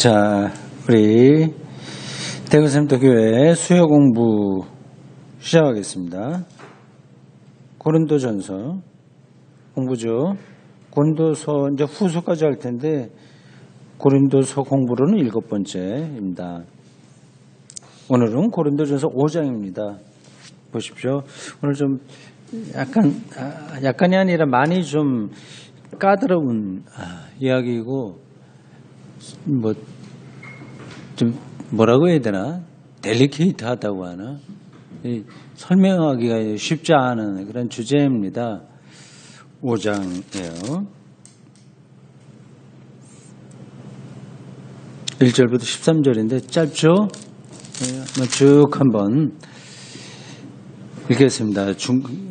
자, 우리 대구샘터교회 수요 공부 시작하겠습니다. 고린도전서 공부죠. 고린도서 이제 후서까지 할 텐데 고린도서 공부로는 7번째입니다. 오늘은 고린도전서 5장입니다. 보십시오. 오늘 좀 약간이 아니라 많이 좀 까다로운 이야기이고 좀 뭐라고 해야 되나? 델리케이트하다고 하나? 설명하기가 쉽지 않은 그런 주제입니다. 5장이에요. 1절부터 13절인데 짧죠? 쭉 한번 읽겠습니다.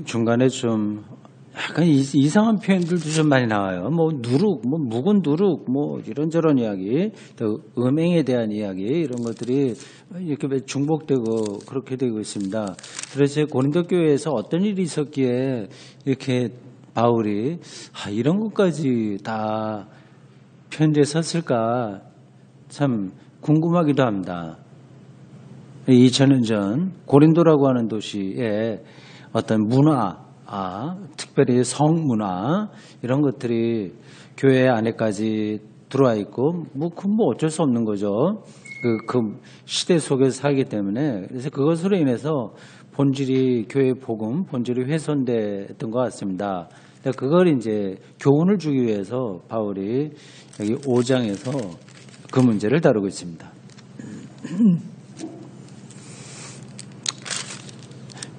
중간에 좀 약간 이상한 표현들도 좀 많이 나와요. 누룩, 묵은 누룩, 이런저런 이야기, 또 음행에 대한 이야기, 이런 것들이 이렇게 중복되고 그렇게 되고 있습니다. 그래서 고린도 교회에서 어떤 일이 있었기에 이렇게 바울이 이런 것까지 다 표현됐었을까 참 궁금하기도 합니다. 2000년 전 고린도라고 하는 도시에 어떤 문화, 특별히 성문화 이런 것들이 교회 안에까지 들어와 있고 어쩔 수 없는 거죠. 그 시대 속에서 살기 때문에. 그래서 그것으로 인해서 본질이 교회 복음 본질이 훼손됐던 것 같습니다. 그걸 이제 교훈을 주기 위해서 바울이 여기 5장에서 그 문제를 다루고 있습니다.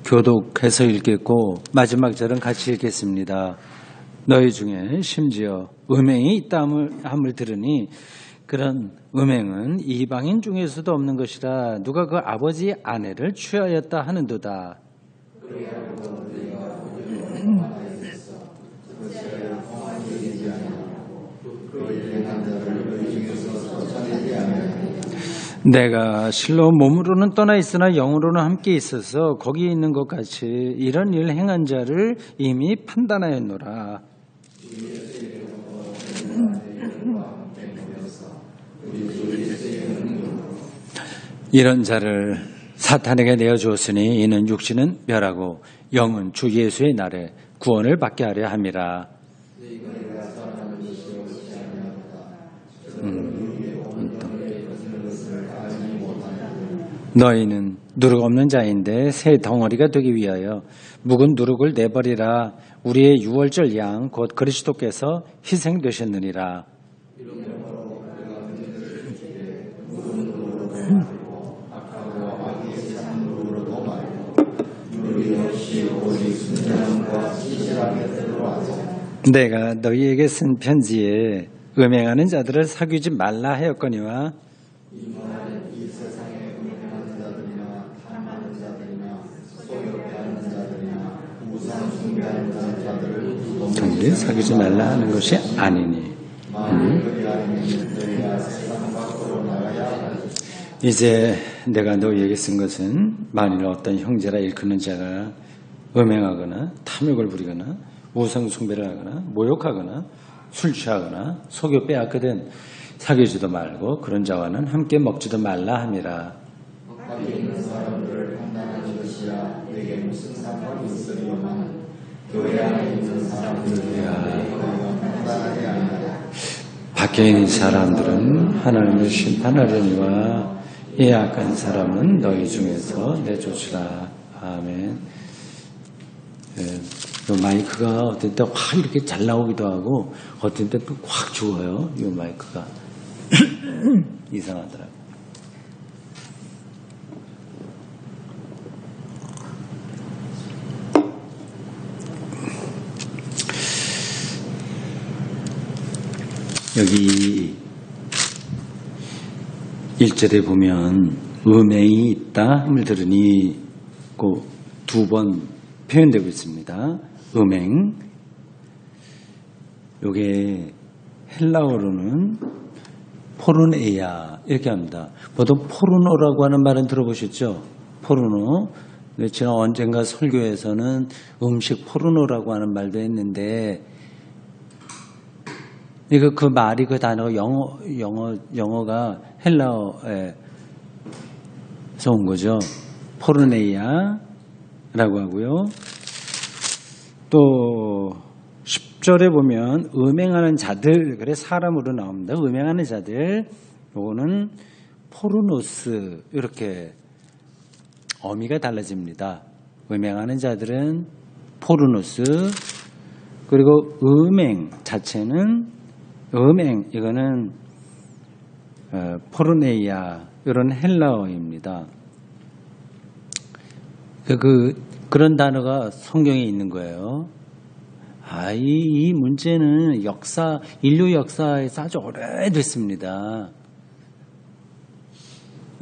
교독해서 읽겠고 마지막 절은 같이 읽겠습니다. 너희 중에 심지어 음행이 있다 함을 들으니 그런 음행은 이방인 중에서도 없는 것이라 누가 그 아버지 아내를 취하였다 하는도다. 내가 실로 몸으로는 떠나 있으나 영으로는 함께 있어서 거기 있는 것 같이 이런 일 행한 자를 이미 판단하였노라. 이런 자를 사탄에게 내어주었으니 이는 육신은 멸하고 영은 주 예수의 날에 구원을 받게 하려 함이라. 너희는 누룩 없는 자인데 새 덩어리가 되기 위하여 묵은 누룩을 내버리라. 우리의 유월절 양 곧 그리스도께서 희생되셨느니라. 내가 너희에게 쓴 편지에 음행하는 자들을 사귀지 말라 하였거니와 사귀지 말라 하는 것이 아니니. 이제 내가 너희에게 쓴 것은 만일 어떤 형제라 일컫는 자가 음행하거나 탐욕을 부리거나 우상 숭배를 하거나 모욕하거나 술 취하거나 속여 빼앗거든 사귀지도 말고 그런 자와는 함께 먹지도 말라 함이라. 밖에 있는 사람들을 판단하는 것이야 내게 무슨 상관이 있으리요만 교회 안에 있는 사람들이야 판단하지 아니하라. 밖에 있는 사람들은 하나님을 심판하려니와 이 악한 사람은 너희 중에서 내쫓으라. 아멘. 이 마이크가 어떤 때 확 이렇게 잘 나오기도 하고 어떤 때 또 확 죽어요. 이 마이크가 이상하더라고요. 여기 1절에 보면 음행이 있다 함을 들으니 그 2번 표현되고 있습니다. 음행. 요게 헬라어로는 포르네야 이렇게 합니다. 보통 포르노라고 하는 말은 들어보셨죠? 포르노. 지난 언젠가 설교에서는 음식 포르노라고 하는 말도 했는데 이거 그 말이 그 단어가 영어가 헬라어에서 온 거죠. 포르네이아라고 하고요. 또 10절에 보면 음행하는 자들, 그래 사람으로 나옵니다. 음행하는 자들, 요거는 포르노스, 이렇게 어미가 달라집니다. 음행하는 자들은 포르노스, 그리고 음행 자체는 이거는 포르네이아, 이런 헬라어입니다. 그런 단어가 성경에 있는 거예요. 이 문제는 인류 역사에서 아주 오래됐습니다.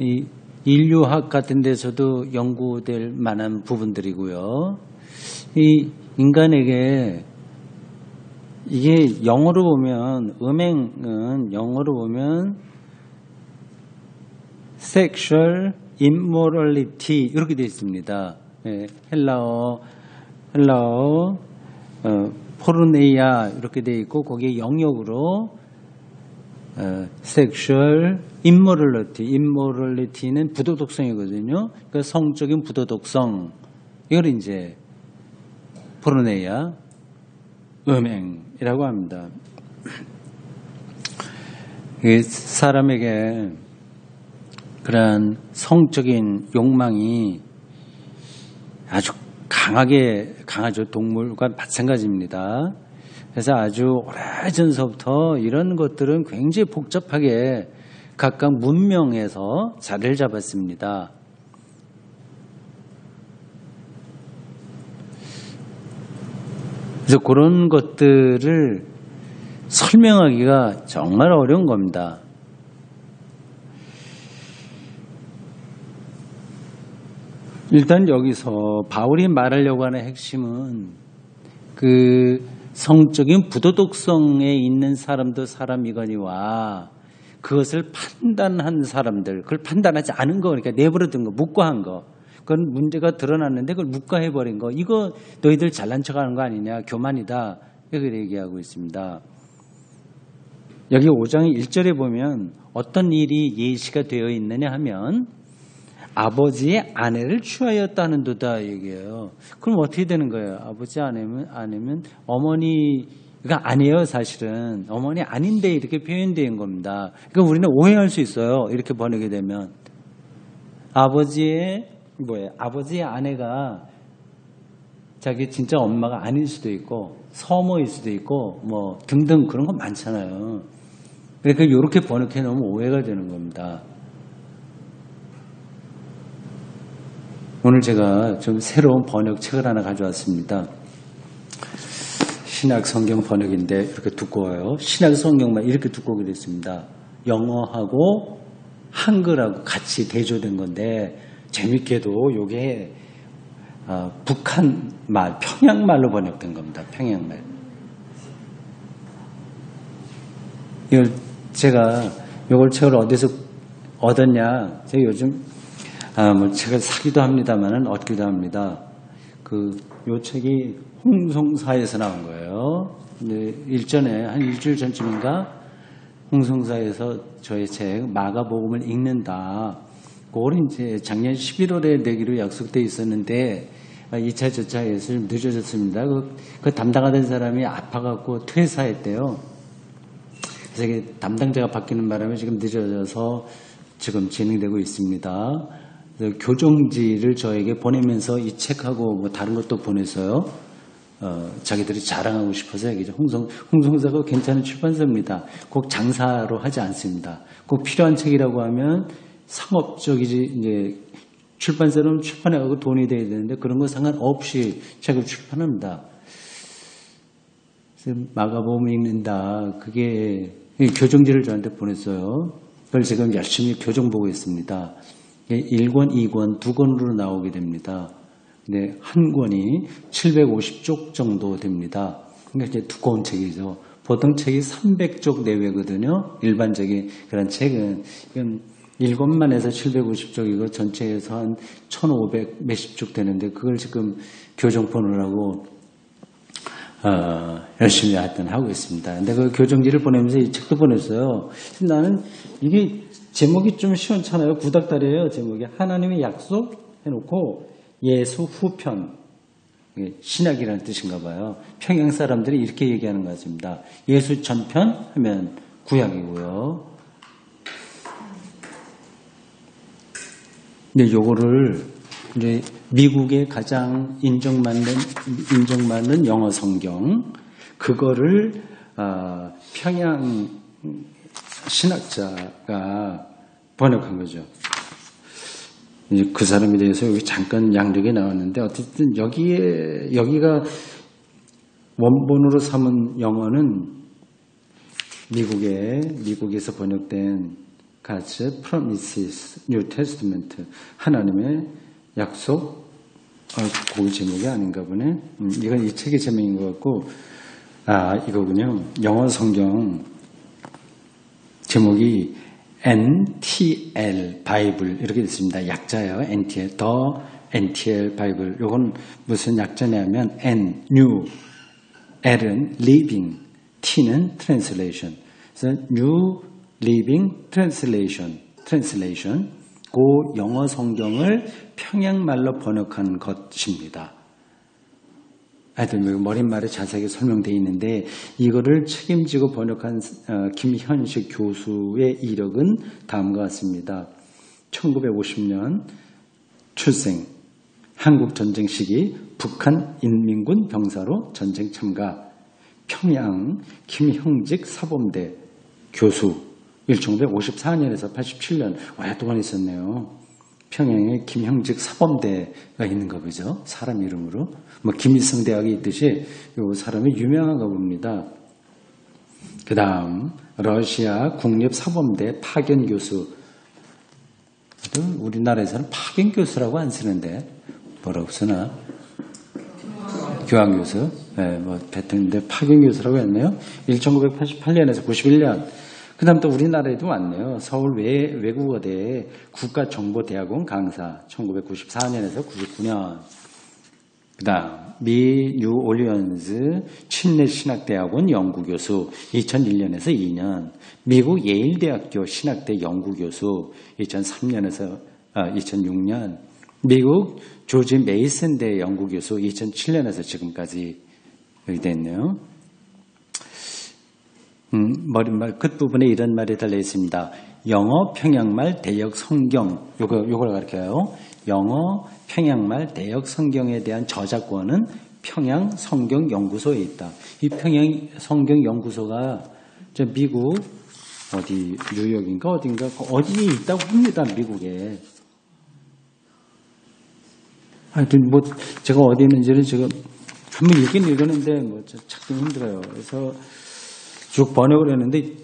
이 인류학 같은 데서도 연구될 만한 부분들이고요. 이 인간에게 이게 영어로 보면 음행은 영어로 보면 sexual immorality 이렇게 되어 있습니다. 네, 헬라어 포르네이아 이렇게 되어 있고 거기에 영역으로 sexual immorality는 부도덕성이거든요. 그러니까 성적인 부도덕성 이걸 이제 포르네이아 음행이라고 합니다. 사람에게 그러한 성적인 욕망이 아주 강하죠. 동물과 마찬가지입니다. 그래서 아주 오래전서부터 이런 것들은 굉장히 복잡하게 각각 문명에서 자리를 잡았습니다. 그래서 그런 것들을 설명하기가 정말 어려운 겁니다. 일단 여기서 바울이 말하려고 하는 핵심은 그 성적인 부도덕성에 있는 사람도 사람이거니와 그것을 판단한 사람들, 그걸 판단하지 않은 거, 그러니까 내버려둔 거, 묵과한 거, 그건 문제가 드러났는데 그걸 묵과해버린 거, 이거 너희들 잘난 척하는 거 아니냐, 교만이다, 이렇게 얘기하고 있습니다. 여기 5장 1절에 보면 어떤 일이 예시가 되어 있느냐 하면 아버지의 아내를 취하였다는도다 얘기해요. 그럼 어떻게 되는 거예요? 아버지 아내면 어머니가 아니에요. 사실은 어머니 아닌데 이렇게 표현되는 겁니다. 그러니까 우리는 오해할 수 있어요. 이렇게 번역이 되면 아버지의 아내가 자기 진짜 엄마가 아닐 수도 있고 서모일 수도 있고 뭐 등등 그런 거 많잖아요. 그러니까 이렇게 번역해 놓으면 오해가 되는 겁니다. 오늘 제가 좀 새로운 번역책을 하나 가져왔습니다. 신약 성경 번역인데 이렇게 두꺼워요. 신약 성경만 이렇게 두꺼우게 됐습니다. 영어하고 한글하고 같이 대조된 건데 재밌게도 이게 북한 말, 평양말로 번역된 겁니다. 평양말. 제가 이걸 책을 어디서 얻었냐? 제가 요즘 책을 사기도 합니다만은 얻기도 합니다. 요 책이 홍성사에서 나온 거예요. 근데 일전에 한 일주일 전쯤인가 홍성사에서 저의 책 마가복음을 읽는다. 그걸 이제 작년 11월에 내기로 약속돼 있었는데 2차 저차에서 좀 늦어졌습니다. 그 담당하던 사람이 아파갖고 퇴사했대요. 그래서 이게 담당자가 바뀌는 바람에 지금 늦어져서 지금 진행되고 있습니다. 교정지를 저에게 보내면서 이 책하고 뭐 다른 것도 보내서요. 자기들이 자랑하고 싶어서 얘기죠. 홍성사가 괜찮은 출판사입니다. 꼭 장사로 하지 않습니다. 꼭 필요한 책이라고 하면 상업적이지 이제 출판사는 출판해가고 돈이 돼야 되는데 그런 거 상관없이 책을 출판합니다. 그래서 마가복음 읽는다. 그게 교정지를 저한테 보냈어요. 그걸 지금 열심히 교정 보고 있습니다. 1권, 2권, 2권으로 나오게 됩니다. 근데 한 권이 750쪽 정도 됩니다. 그러니까 이제 두꺼운 책이죠. 보통 책이 300쪽 내외거든요. 일반적인 그런 책은. 이건 1권만 해서 750쪽이고 전체에서 한 1500 몇십 쪽 되는데 그걸 지금 교정 보느라고 열심히 하여튼 하고 있습니다. 근데 그 교정지를 보내면서 이 책도 보냈어요. 나는 이게 제목이 좀 시원찮아요. 구닥다리예요. 제목이 하나님의 약속 해놓고 예수 후편. 신약이라는 뜻인가 봐요. 평양 사람들이 이렇게 얘기하는 것 같습니다. 예수 전편 하면 구약이고요. 근데 요거를 이제 미국의 가장 인정받는 영어 성경, 그거를 평양 신학자가 번역한 거죠. 이제 그 사람에 대해서 여기 잠깐 양력이 나왔는데, 어쨌든 여기가 원본으로 삼은 영어는 미국에서 번역된 God's Promises, New Testament, 하나님의 약속, 그 제목이 아닌가 보네. 이건 이 책의 제목인 것 같고, 이거군요. 영어 성경 제목이 NTL 바이블 이렇게 있습니다. 약자예요. NTL, 더 NTL 바이블. 이건 무슨 약자냐면 N, New, L은 Living, T는 Translation. 그래서 New Living Translation. 그 영어 성경을 평양말로 번역한 것입니다. 하여튼 머릿말에 자세하게 설명되어 있는데, 이거를 책임지고 번역한 김현식 교수의 이력은 다음과 같습니다. 1950년 출생, 한국전쟁 시기 북한 인민군 병사로 전쟁 참가, 평양 김형직 사범대 교수, 1954년에서 87년, 오랫동안 있었네요. 평양에 김형직 사범대가 있는가 보죠. 사람 이름으로. 뭐 김일성 대학이 있듯이 이 사람이 유명한가 봅니다. 그 다음 러시아 국립사범대 파견 교수. 우리나라에서는 파견 교수라고 안 쓰는데 뭐라고 쓰나? 교환 교수. 네, 뭐 베트남인데 파견 교수라고 했네요. 1988년에서 91년. 그 다음 또 우리나라에도 왔네요. 서울 외국어대 국가정보대학원 강사 1994년에서 99년. 그 다음 미 뉴올리언즈 침례신학대학원 연구교수 2001년에서 2년. 미국 예일대학교 신학대 연구교수 2003년에서 2006년. 미국 조지 메이슨대 연구교수 2007년에서 지금까지 여기 됐네요. 머릿말 끝부분에 이런 말이 달려 있습니다. 영어 평양말 대역 성경, 요걸 가르쳐요. 영어 평양말 대역 성경에 대한 저작권은 평양 성경 연구소에 있다. 이 평양 성경 연구소가 미국 어디 뉴욕인가 어딘가 어디에 있다고 합니다. 미국에. 하여튼 뭐 제가 어디 있는지는 지금 한번 읽었는데 뭐 찾기 힘들어요. 그래서 쭉 번역을 했는데,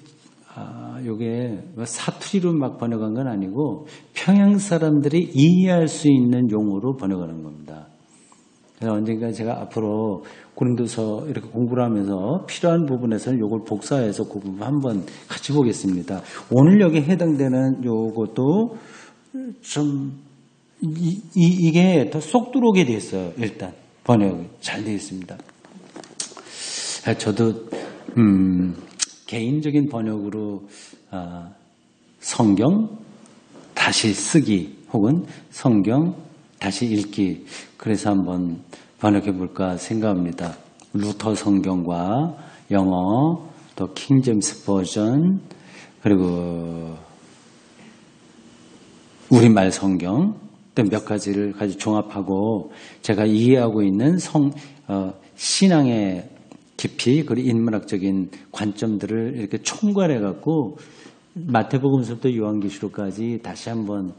요게 사투리로 막 번역한 건 아니고 평양 사람들이 이해할 수 있는 용어로 번역하는 겁니다. 그래서 언젠가 제가 앞으로 고린도서 이렇게 공부를 하면서 필요한 부분에서는 요걸 복사해서 그 부분 한번 같이 보겠습니다. 오늘 여기 해당되는 요것도 좀 이게 더 쏙 들어오게 돼 있어요. 일단 번역이 잘 되어 있습니다. 저도 개인적인 번역으로 성경 다시 쓰기 혹은 성경 다시 읽기, 그래서 한번 번역해 볼까 생각합니다. 루터 성경과 영어, 또 킹제임스 버전, 그리고 우리말 성경 등 몇 가지를 가지고 종합하고 제가 이해하고 있는 신앙의 깊이 그리고 인문학적인 관점들을 이렇게 총괄해 갖고 마태복음서부터 요한계시록까지 다시 한번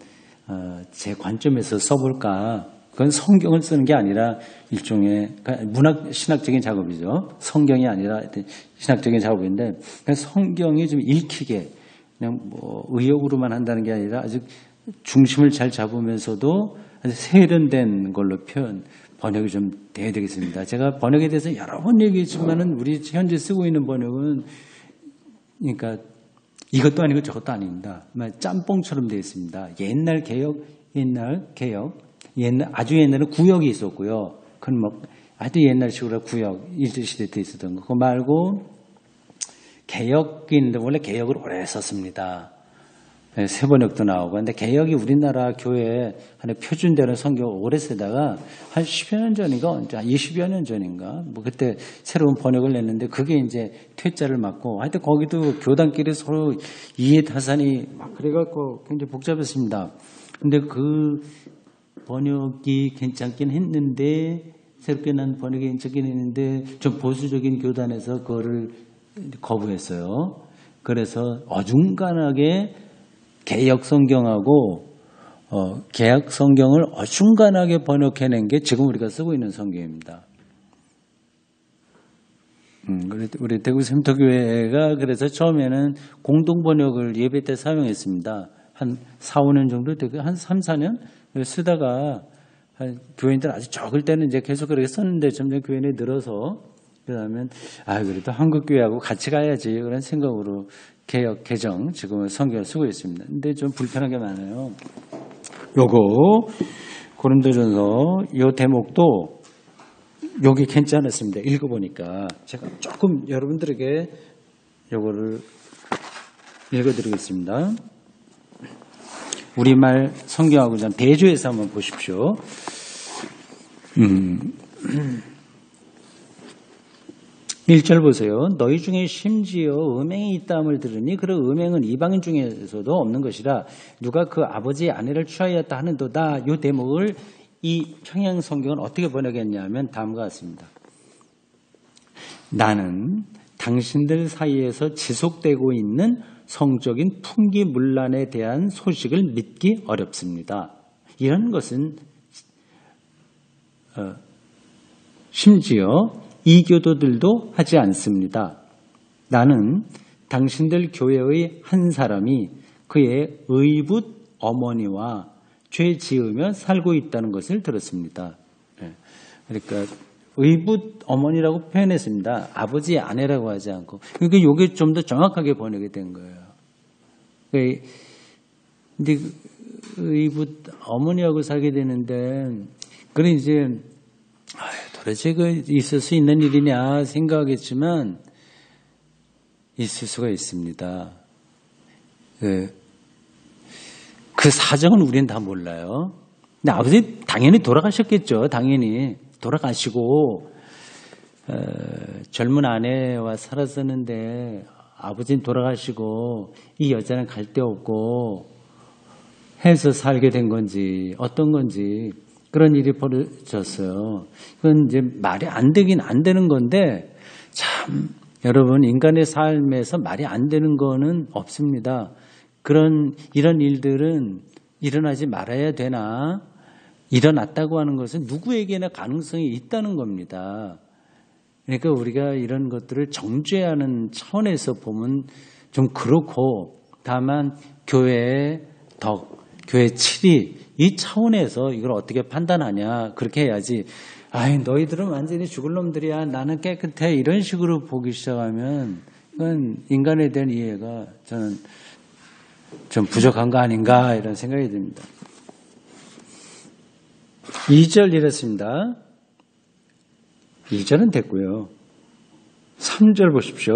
제 관점에서 써볼까. 그건 성경을 쓰는 게 아니라 일종의 문학 신학적인 작업이죠. 성경이 아니라 신학적인 작업인데 성경이 좀 읽히게 그냥 뭐 의욕으로만 한다는 게 아니라 아주 중심을 잘 잡으면서도 아주 세련된 걸로 번역이 좀 돼야 되겠습니다. 제가 번역에 대해서 여러 번 얘기했지만은 우리 현재 쓰고 있는 번역은 그러니까 이것도 아니고 저것도 아닙니다. 짬뽕처럼 되어 있습니다. 아주 옛날에는 구역이 있었고요. 그건 뭐 하여튼 옛날식으로 구역, 일제시대 때 있었던 거. 그거 말고 개역인데 원래 개역을 오래 썼습니다. 세번역도 나오고. 근데 개역이 우리나라 교회 한 표준되는 성경 오래 쓰다가 한 10여 년 전인가, 20여 년 전인가, 뭐 그때 새로운 번역을 냈는데 그게 이제 퇴짜를 맞고 하여튼 거기도 교단끼리 서로 이해타산이 막 그래갖고 굉장히 복잡했습니다. 근데 그 번역이 괜찮긴 했는데 새롭게 난 번역이 괜찮긴 했는데 좀 보수적인 교단에서 그거를 거부했어요. 그래서 어중간하게 개역 성경하고 개역 성경을 어중간하게 번역해낸 게 지금 우리가 쓰고 있는 성경입니다. 우리 대구 샘터교회가 그래서 처음에는 공동 번역을 예배 때 사용했습니다. 한 4, 5년 정도 되고 한 3, 4년 쓰다가 교인들 아주 적을 때는 이제 계속 그렇게 썼는데 점점 교인이 늘어서 그러면 그래도 한국교회하고 같이 가야지 그런 생각으로 개역, 개정 지금은 성경을 쓰고 있습니다. 근데 좀 불편한 게 많아요. 요거 고린도전서 요 대목도 요게 괜찮았습니다. 읽어보니까 제가 조금 여러분들에게 요거를 읽어드리겠습니다. 우리말 성경하고 좀 대조해서 한번 보십시오. 1절 보세요. 너희 중에 심지어 음행이 있다함을 들으니 그런 음행은 이방인 중에서도 없는 것이라 누가 그 아버지의 아내를 취하였다 하는도다. 이 대목을 이 평양 성경은 어떻게 번역했냐면 다음과 같습니다. 나는 당신들 사이에서 지속되고 있는 성적인 풍기문란에 대한 소식을 믿기 어렵습니다. 이런 것은 심지어 이교도들도 하지 않습니다. 나는 당신들 교회의 한 사람이 그의 의붓 어머니와 죄 지으며 살고 있다는 것을 들었습니다. 그러니까 의붓 어머니라고 표현했습니다. 아버지의 아내라고 하지 않고. 그러니까 이게 좀 더 정확하게 번역이 된 거예요. 근데 의붓 어머니하고 살게 되는데 그래 이제 도대체 그 있을 수 있는 일이냐 생각하겠지만 있을 수가 있습니다. 그 사정은 우리는 다 몰라요. 근데 아버지 당연히 돌아가셨겠죠. 당연히 돌아가시고 젊은 아내와 살았었는데 아버지는 돌아가시고 이 여자는 갈 데 없고 해서 살게 된 건지 어떤 건지 그런 일이 벌어졌어요. 그건 이제 말이 안 되긴 안 되는 건데 참 여러분 인간의 삶에서 말이 안 되는 거는 없습니다. 이런 일들은 일어나지 말아야 되나 일어났다고 하는 것은 누구에게나 가능성이 있다는 겁니다. 그러니까 우리가 이런 것들을 정죄하는 차원에서 보면 좀 그렇고 다만 교회의 덕, 교회 칠이 이 차원에서 이걸 어떻게 판단하냐 그렇게 해야지 너희들은 완전히 죽을 놈들이야 나는 깨끗해 이런 식으로 보기 시작하면 그건 인간에 대한 이해가 저는 좀 부족한 거 아닌가 이런 생각이 듭니다. 2절 이랬습니다. 1절은 됐고요. 3절 보십시오.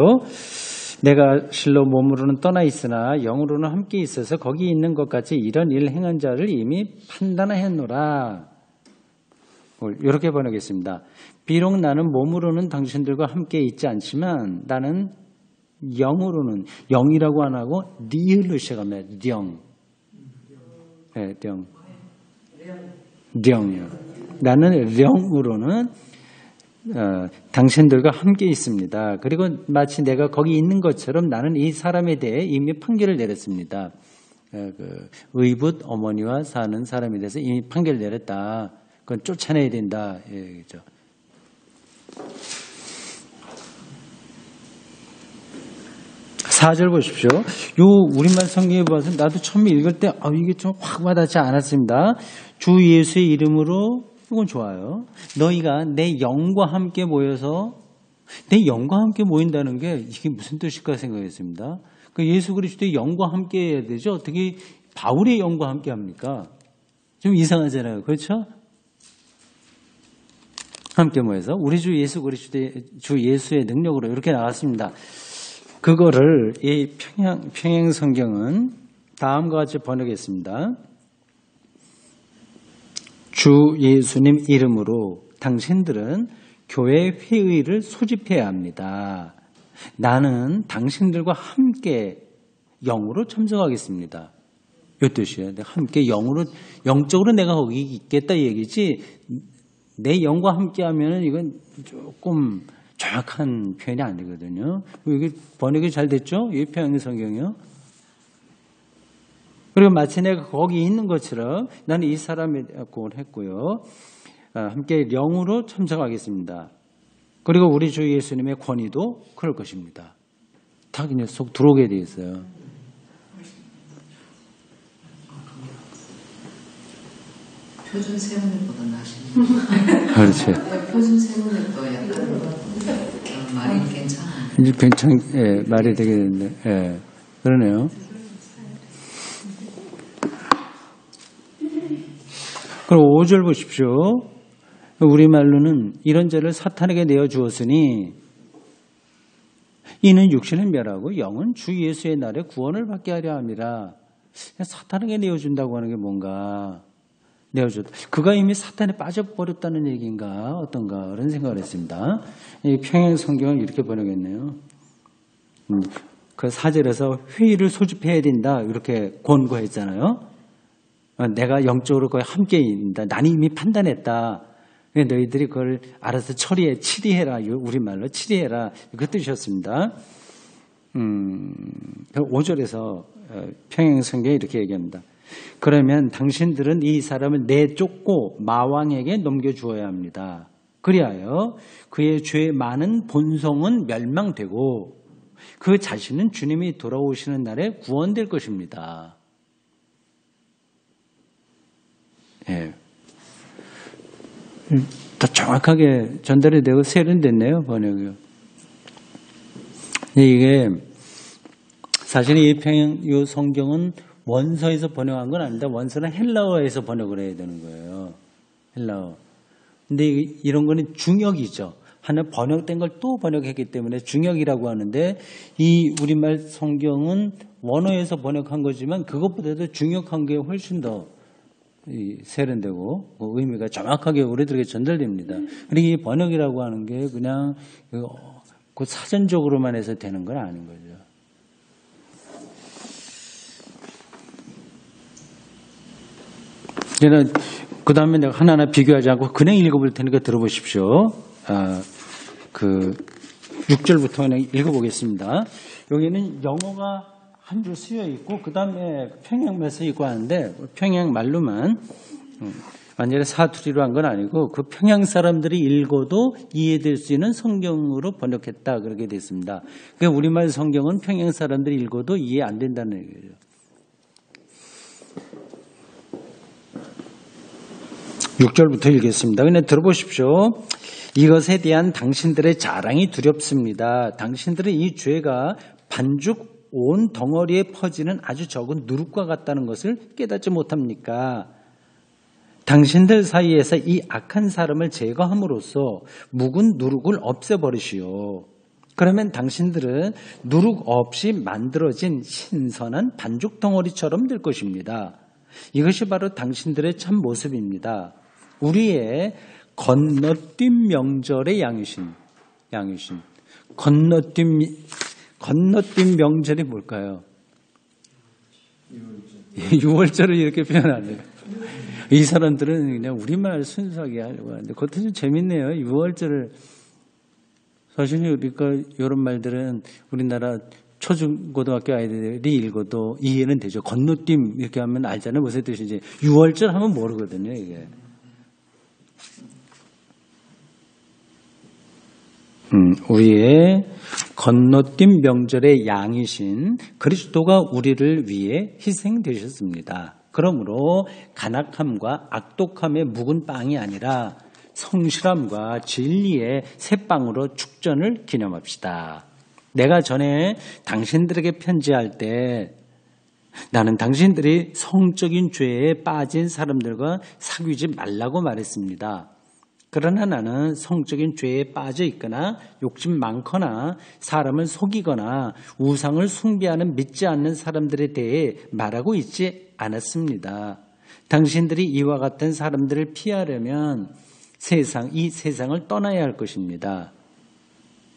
내가 실로 몸으로는 떠나 있으나 영으로는 함께 있어서 거기 있는 것 같이 이런 일 행한 자를 이미 판단하였노라. 이렇게 번역했습니다. 비록 나는 몸으로는 당신들과 함께 있지 않지만 나는 영으로는 영이라고 안 하고 니을로 시작합니다. 령. 네, 령. 령이요. 나는 령으로는 당신들과 함께 있습니다. 그리고 마치 내가 거기 있는 것처럼 나는 이 사람에 대해 이미 판결을 내렸습니다. 의붓 어머니와 사는 사람에 대해서 이미 판결을 내렸다. 그건 쫓아내야 된다. 얘기죠. (4절) 보십시오. 요 우리말 성경에 봐서 나도 처음에 읽을 때 이게 좀 확 와닿지 않았습니다. 주 예수의 이름으로 이건 좋아요. 너희가 내 영과 함께 모여서 내 영과 함께 모인다는 게 이게 무슨 뜻일까 생각했습니다. 그 예수 그리스도의 영과 함께 해야 되죠. 어떻게 바울의 영과 함께 합니까? 좀 이상하잖아요. 그렇죠? 함께 모여서 우리 주 예수 그리스도의 주 예수의 능력으로 이렇게 나왔습니다. 그거를 이 평행 성경은 다음과 같이 번역했습니다. 주 예수님 이름으로 당신들은 교회 회의를 소집해야 합니다. 나는 당신들과 함께 영으로 참석하겠습니다. 이 뜻이에요. 함께 영적으로 내가 거기 있겠다 이 얘기지, 내 영과 함께 하면은 이건 조금 정확한 표현이 아니거든요. 이게 번역이 잘 됐죠? 이 평행 성경이요. 그리고 마치 내가 거기 있는 것처럼 나는 이 사람에 구원했고요. 함께 영으로 참석하겠습니다. 그리고 우리 주 예수님의 권위도 그럴 것입니다. 다 그냥 속 들어오게 돼 있어요. 표준 세문일보다 나시네. 그렇죠. 표준 세문일도 약간 말이 괜찮아요. 이제 예, 말이 되겠는데, 예, 그러네요. 그럼 5절 보십시오. 우리말로는 이런 죄를 사탄에게 내어주었으니 이는 육신은 멸하고 영은 주 예수의 날에 구원을 받게 하려 함이라. 사탄에게 내어준다고 하는 게 뭔가, 내어줬다. 그가 이미 사탄에 빠져버렸다는 얘기인가 어떤가 그런 생각을 했습니다. 이 평행 성경을 이렇게 번역했네요. 그 4절에서 회의를 소집해야 된다 이렇게 권고했잖아요. 내가 영적으로 거의 함께 있다. 나는 이미 판단했다. 너희들이 그걸 알아서 치리해라. 우리말로 치리해라. 그 뜻이었습니다. 5절에서 평행 성경이 이렇게 얘기합니다. 그러면 당신들은 이 사람을 내쫓고 마왕에게 넘겨주어야 합니다. 그리하여 그의 죄 많은 본성은 멸망되고 그 자신은 주님이 돌아오시는 날에 구원될 것입니다. 예. 더 정확하게 전달이 되고 세련됐네요, 번역이요. 이게 사실 이 성경은 원서에서 번역한 건 아닙니다. 원서는 헬라어에서 번역을 해야 되는 거예요. 헬라어. 근데 이런 거는 중역이죠. 하나 번역된 걸 또 번역했기 때문에 중역이라고 하는데, 이 우리말 성경은 원어에서 번역한 거지만 그것보다도 중역한 게 훨씬 더 세련되고 의미가 정확하게 우리들에게 전달됩니다. 그리고 이 번역이라고 하는 게 그냥 그 사전적으로만 해서 되는 건 아닌 거죠. 그 다음에 내가 하나하나 비교하지 않고 그냥 읽어볼 테니까 들어보십시오. 그 6절부터 그냥 읽어보겠습니다. 여기는 영어가 한 줄 쓰여 있고 그 다음에 평양말 써 있고 하는데, 평양 말로만 완전히 사투리로 한 건 아니고 그 평양 사람들이 읽어도 이해될 수 있는 성경으로 번역했다 그렇게 됐습니다. 그러니까 우리말 성경은 평양 사람들이 읽어도 이해 안 된다는 얘기죠. 6절부터 읽겠습니다. 그냥 들어보십시오. 이것에 대한 당신들의 자랑이 두렵습니다. 당신들은 이 죄가 반죽 온 덩어리에 퍼지는 아주 적은 누룩과 같다는 것을 깨닫지 못합니까? 당신들 사이에서 이 악한 사람을 제거함으로써 묵은 누룩을 없애버리시오. 그러면 당신들은 누룩 없이 만들어진 신선한 반죽 덩어리처럼 될 것입니다. 이것이 바로 당신들의 참 모습입니다. 우리의 건너뛴 명절의 양이신. 건너뛴 명절이 뭘까요? 6월절을 이렇게 표현하네요. 이 사람들은 그냥 우리말 순수하게 하려고 하는데 그것도 좀 재밌네요. 6월절을. 사실 우리가 이런 말들은 우리나라 초중고등학교 아이들이 읽어도 이해는 되죠. 건너뛰임 이렇게 하면 알잖아요. 무슨 뜻인지. 6월절 하면 모르거든요, 이게. 우리의 건너뛴 명절의 양이신 그리스도가 우리를 위해 희생되셨습니다. 그러므로 간악함과 악독함의 묵은 빵이 아니라 성실함과 진리의 새빵으로 축전을 기념합시다. 내가 전에 당신들에게 편지할 때 나는 당신들이 성적인 죄에 빠진 사람들과 사귀지 말라고 말했습니다. 그러나 나는 성적인 죄에 빠져 있거나 욕심 많거나 사람을 속이거나 우상을 숭배하는 믿지 않는 사람들에 대해 말하고 있지 않았습니다. 당신들이 이와 같은 사람들을 피하려면 이 세상을 떠나야 할 것입니다.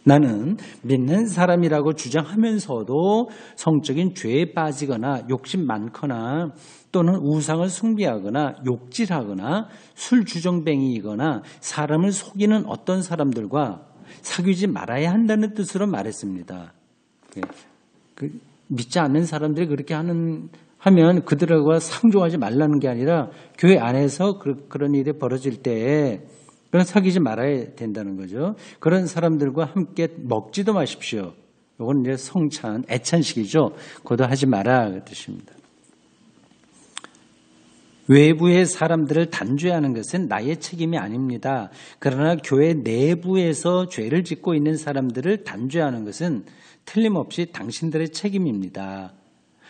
나는 믿는 사람이라고 주장하면서도 성적인 죄에 빠지거나 욕심 많거나 또는 우상을 숭배하거나 욕질하거나 술주정뱅이이거나 사람을 속이는 어떤 사람들과 사귀지 말아야 한다는 뜻으로 말했습니다. 믿지 않는 사람들이 그렇게 하면 그들과 상종하지 말라는 게 아니라 교회 안에서 그런 일이 벌어질 때 그런 사귀지 말아야 된다는 거죠. 그런 사람들과 함께 먹지도 마십시오. 이건 이제 성찬, 애찬식이죠. 그것도 하지 마라 그 뜻입니다. 외부의 사람들을 단죄하는 것은 나의 책임이 아닙니다. 그러나 교회 내부에서 죄를 짓고 있는 사람들을 단죄하는 것은 틀림없이 당신들의 책임입니다.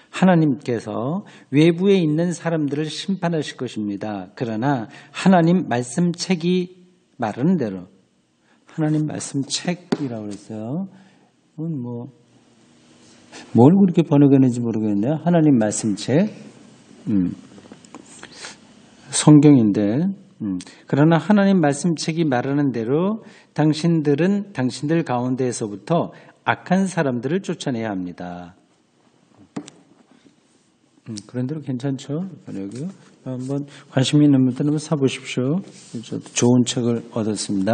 하나님께서 외부에 있는 사람들을 심판하실 것입니다. 그러나 하나님 말씀책이 말하는 대로 하나님 말씀책이라고 그랬어요. 뭘 그렇게 번역했는지 모르겠네요. 하나님 말씀책. 성경인데 그러나 하나님 말씀책이 말하는 대로 당신들은 당신들 가운데에서부터 악한 사람들을 쫓아내야 합니다. 그런 대로 괜찮죠? 번역이요. 한번 관심 있는 분들은 한번 사보십시오. 저도 좋은 책을 얻었습니다.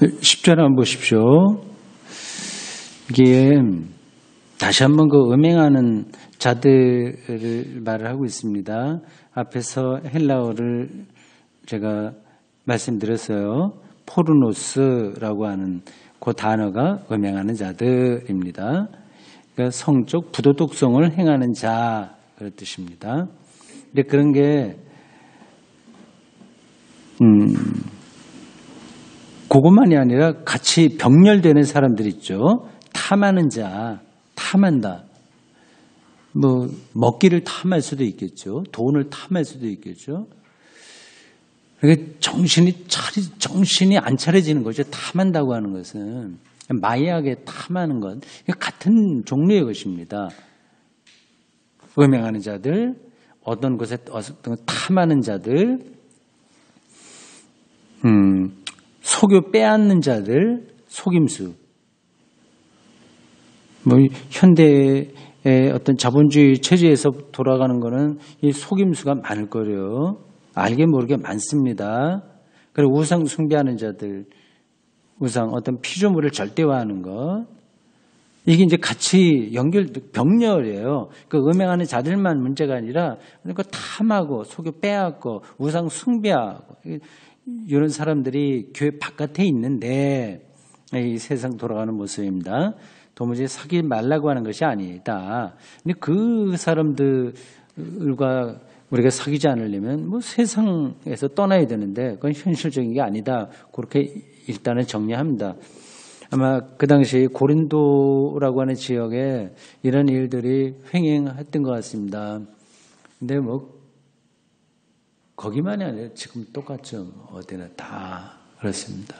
네, 10절 한번 보십시오. 이게 다시 한번 그 음행하는 자들을 말을 하고 있습니다. 앞에서 헬라어를 제가 말씀드렸어요. 포르노스라고 하는 그 단어가 음행하는 자들입니다. 그러니까 성적 부도덕성을 행하는 자 그런 뜻입니다. 근데 그런 게 그것만이 아니라 같이 병렬되는 사람들 있죠. 탐하는 자, 탐한다. 먹기를 탐할 수도 있겠죠. 돈을 탐할 수도 있겠죠. 정신이 안 차려지는 거죠. 탐한다고 하는 것은. 마이하게 탐하는 것. 같은 종류의 것입니다. 음행하는 자들, 어떤 것에 탐하는 자들, 속여 빼앗는 자들, 속임수. 현대의 어떤 자본주의 체제에서 돌아가는 거는 이 속임수가 많을 거예요. 알게 모르게 많습니다. 그리고 우상 숭배하는 자들, 어떤 피조물을 절대화하는 것. 이게 이제 같이 병렬이에요. 그 음행하는 자들만 문제가 아니라, 그러니까 탐하고, 속여 빼앗고, 우상 숭배하고, 이런 사람들이 교회 바깥에 있는데, 이 세상 돌아가는 모습입니다. 도무지 사귀지 말라고 하는 것이 아니다. 근데 그 사람들과 우리가 사귀지 않으려면 세상에서 떠나야 되는데 그건 현실적인 게 아니다. 그렇게 일단은 정리합니다. 아마 그 당시 고린도라고 하는 지역에 이런 일들이 횡행했던 것 같습니다. 근데 거기만이 아니라 지금 똑같죠. 어디나 다 그렇습니다.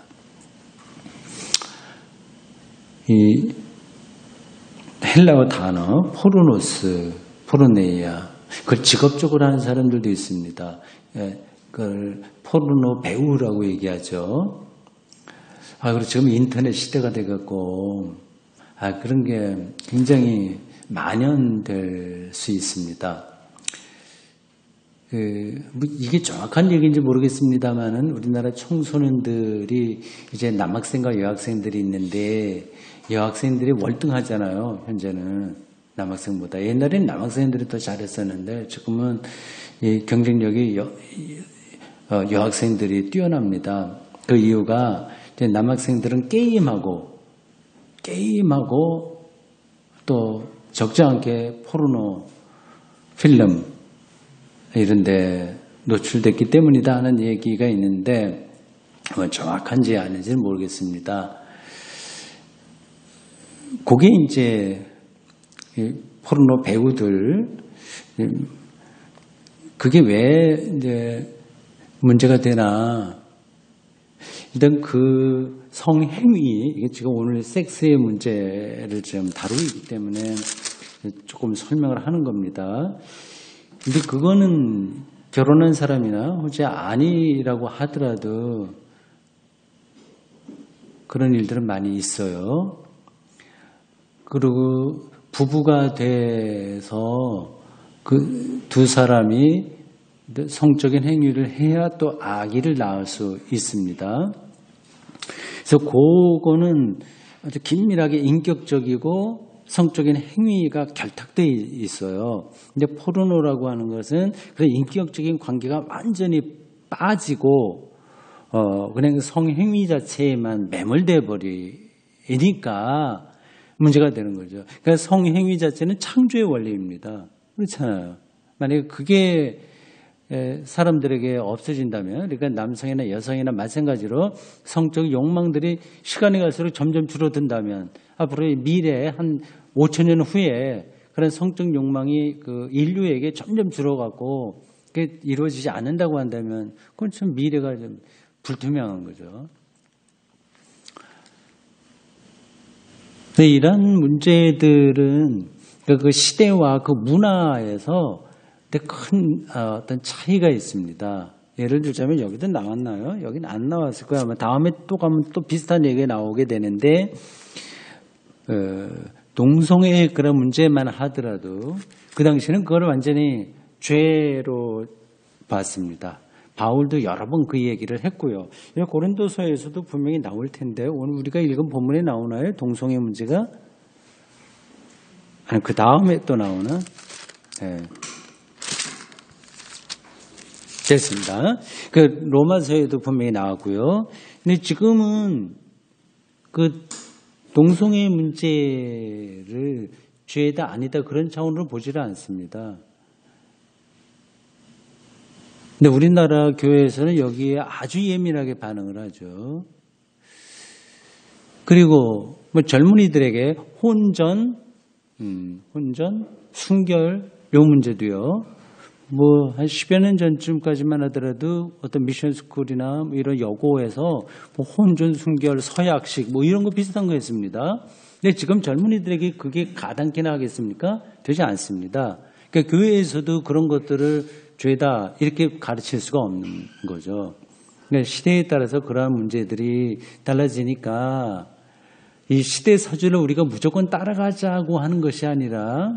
이 헬라어 단어 포르노스, 포르네이아 그걸 직업적으로 하는 사람들도 있습니다. 그걸 포르노 배우라고 얘기하죠. 그리고 지금 인터넷 시대가 돼갖고 그런 게 굉장히 만연될 수 있습니다. 이게 정확한 얘기인지 모르겠습니다만은 우리나라 청소년들이 이제 남학생과 여학생들이 있는데 여학생들이 월등하잖아요. 현재는 남학생보다. 옛날에는 남학생들이 더 잘했었는데 지금은 이 경쟁력이 여학생들이 뛰어납니다. 그 이유가 이제 남학생들은 게임하고 또 적지 않게 포르노 필름 이런 데 노출됐기 때문이다 하는 얘기가 있는데 정확한지 아닌지는 모르겠습니다. 그게 이제 포르노 배우들 그게 왜 이제 문제가 되나? 일단 그 성행위 이게 지금 오늘 섹스의 문제를 지금 다루고 있기 때문에 조금 설명을 하는 겁니다. 근데 그거는 결혼한 사람이나 혹시 아니라고 하더라도 그런 일들은 많이 있어요. 그리고 부부가 돼서 그 두 사람이 성적인 행위를 해야 또 아기를 낳을 수 있습니다. 그래서 그거는 아주 긴밀하게 인격적이고 성적인 행위가 결탁되어 있어요. 근데 포르노라고 하는 것은 그런 인격적인 관계가 완전히 빠지고 그냥 성행위 자체에만 매몰돼 버리니까 문제가 되는 거죠. 그러니까 성행위 자체는 창조의 원리입니다. 그렇잖아요. 만약에 그게 사람들에게 없어진다면, 그러니까 남성이나 여성이나 마찬가지로 성적 욕망들이 시간이 갈수록 점점 줄어든다면, 앞으로 미래에 한 5천년 후에 그런 성적 욕망이 그 인류에게 점점 줄어가고 그게 이루어지지 않는다고 한다면, 그건 참 미래가 좀 불투명한 거죠. 이런 문제들은 그 시대와 그 문화에서 큰 어떤 차이가 있습니다. 예를 들자면 여기도 나왔나요? 여기는 안 나왔을 거예요. 아마 다음에 또 가면 또 비슷한 얘기가 나오게 되는데 동성애의 그런 문제만 하더라도 그 당시에는 그걸 완전히 죄로 봤습니다. 바울도 여러 번 그 얘기를 했고요. 고린도서에서도 분명히 나올 텐데 오늘 우리가 읽은 본문에 나오나요? 동성애 문제가? 아니, 그 다음에 또 나오나? 네. 됐습니다. 그 로마서에도 분명히 나왔고요. 근데 지금은 그 동성애 문제를 죄다 아니다 그런 차원으로 보지를 않습니다. 근데 우리나라 교회에서는 여기에 아주 예민하게 반응을 하죠. 그리고 뭐 젊은이들에게 혼전, 순결 요 문제도요. 뭐 한 10여 년 전쯤까지만 하더라도 어떤 미션 스쿨이나 뭐 이런 여고에서 뭐 혼전, 순결, 서약식 뭐 이런 거 비슷한 거 했습니다. 근데 지금 젊은이들에게 그게 가당키나 하겠습니까? 되지 않습니다. 그러니까 교회에서도 그런 것들을 죄다 이렇게 가르칠 수가 없는 거죠. 그러니까 시대에 따라서 그러한 문제들이 달라지니까 이 시대 서술을 우리가 무조건 따라가자고 하는 것이 아니라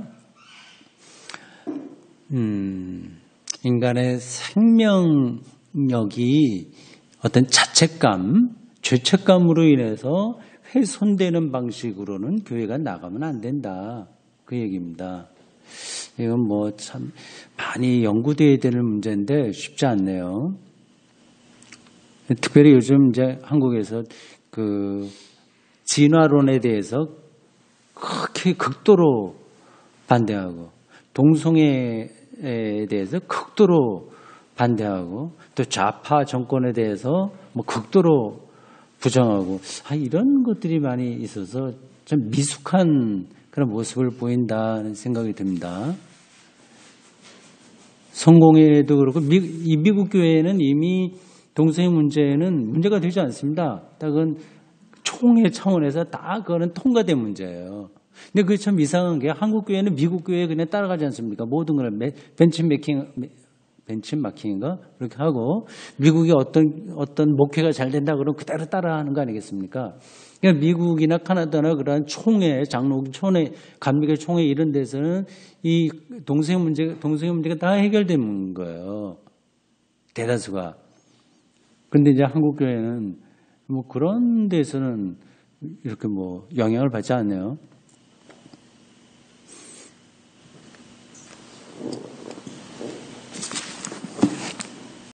인간의 생명력이 어떤 자책감, 죄책감으로 인해서 훼손되는 방식으로는 교회가 나가면 안 된다. 그 얘기입니다. 이건 뭐 참 많이 연구되어야 되는 문제인데 쉽지 않네요. 특별히 요즘 이제 한국에서 그 진화론에 대해서 그렇게 극도로 반대하고 동성애에 대해서 극도로 반대하고 또 좌파 정권에 대해서 뭐 극도로 부정하고 이런 것들이 많이 있어서 좀 미숙한 그런 모습을 보인다는 생각이 듭니다. 성공회도 그렇고 이 미국 교회는 이미 동성애 문제는 문제가 되지 않습니다. 그건 총회 차원에서 다 그거는 통과된 문제예요. 근데 그게 참 이상한 게 한국 교회는 미국 교회에 그냥 따라가지 않습니까? 모든 걸 벤치마킹인가 그렇게 하고 미국이 어떤 목회가 잘 된다 그러면 그대로 따라하는 거 아니겠습니까? 그러니까 미국이나 카나다나 그런 총회, 장로교 총회, 감리교 총회 이런 데서는 이 동성애 문제가 다 해결되는 거예요. 대다수가. 근데 이제 한국 교회는 뭐 그런 데서는 이렇게 뭐 영향을 받지 않네요.